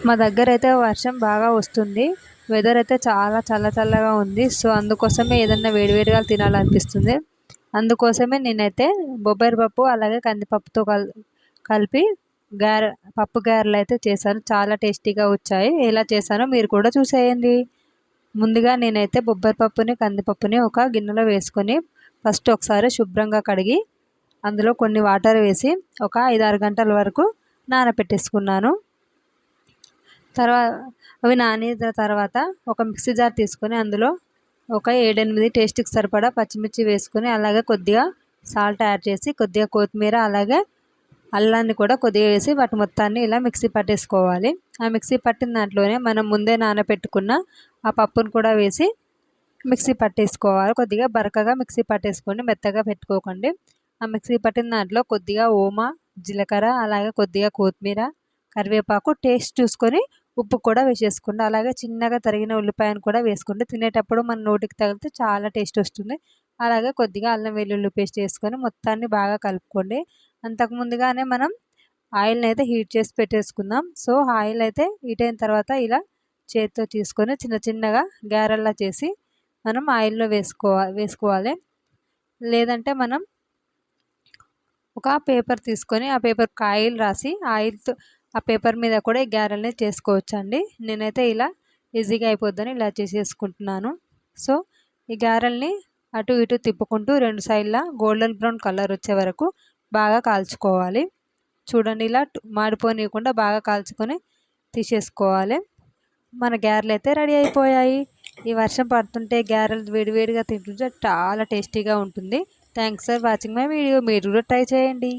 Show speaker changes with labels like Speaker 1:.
Speaker 1: మా దగ్గర అయితే వర్షం బాగా వస్తుంది. వెదర్ అయితే చాలా చల్లగా ఉంది. సో, అందుకోసమే ఏదన్నా వేడివేడిగా తినాలనిపిస్తుంది. అందుకోసమే నేనైతే బొబ్బరి పప్పు అలాగే కందిపప్పుతో కలిపి గారె పప్పు గారెలైతే చేశాను. చాలా టేస్టీగా వచ్చాయి. ఎలా చేశానో మీరు కూడా చూసేయండి. ముందుగా నేనైతే బొబ్బరి పప్పుని, కందిపప్పుని ఒక గిన్నెలో వేసుకొని ఫస్ట్ ఒకసారి శుభ్రంగా కడిగి అందులో కొన్ని వాటర్ వేసి ఒక 5, 6 గంటల వరకు నానబెట్టేసుకున్నాను. అవి నానిన తర్వాత ఒక మిక్సీ జార్ తీసుకొని అందులో ఒక 7, 8 టేస్ట్‌కి సరిపడా పచ్చిమిర్చి వేసుకొని అలాగే కొద్దిగా సాల్ట్ యాడ్ చేసి కొద్దిగా కొత్తిమీర అలాగే అల్లాన్ని కూడా కొద్దిగా వేసి వాటి మొత్తాన్ని ఇలా మిక్సీ పట్టేసుకోవాలి. ఆ మిక్సీ పట్టిన దాంట్లోనే మనం ముందే నానబెట్టుకున్న ఆ పప్పును కూడా వేసి మిక్సీ పట్టేసుకోవాలి. కొద్దిగా బరకగా మిక్సీ పట్టేసుకోండి, మెత్తగా పెట్టుకోకండి. ఆ మిక్సీ పట్టిన దాంట్లో కొద్దిగా ఓమా, జీలకర్ర అలాగే కొద్దిగా కొత్తిమీర, కరివేపాకు టేస్ట్ చూసుకొని ఉప్పు కూడా వేసేసుకోండి. అలాగే చిన్నగా తరిగిన ఉల్లిపాయను కూడా వేసుకోండి. తినేటప్పుడు మన నోటికి తగిలితే చాలా టేస్ట్ వస్తుంది. అలాగే కొద్దిగా అల్లం వెల్లుల్లి పేస్ట్ వేసుకొని మొత్తాన్ని బాగా కలుపుకోండి. అంతకు ముందుగానే మనం ఆయిల్ని అయితే హీట్ చేసి పెట్టేసుకుందాం. సో, ఆయిల్ అయితే హీట్ అయిన తర్వాత ఇలా చేత్తో తీసుకొని చిన్నగా గారెల్లా చేసి మనం ఆయిల్‌లో వేసుకోవాలి. లేదంటే మనం ఒక పేపర్ తీసుకొని ఆ పేపర్‌కి ఆయిల్ రాసి ఆయిల్‌తో ఆ పేపర్ మీద కూడా ఈ గారెల్ని చేసుకోవచ్చండి. నేనైతే ఇలా ఈజీగా అయిపోద్దని ఇలా చేసేసుకుంటున్నాను. సో, ఈ గారెల్ని అటు ఇటు తిప్పుకుంటూ 2 సైడ్‌లా గోల్డెన్ బ్రౌన్ కలర్ వచ్చే వరకు బాగా కాల్చుకోవాలి. చూడండి ఇలా మాడిపోనీయకుండా బాగా కాల్చుకొని తీసేసుకోవాలి. మన గారెలైతే రెడీ అయిపోయాయి. ఈ వర్షం పడుతుంటే గారెలు వేడివేడిగా తింటుంటే చాలా టేస్టీగా ఉంటుంది. Thanks for watching my video. మీరు కూడా ట్రై చేయండి.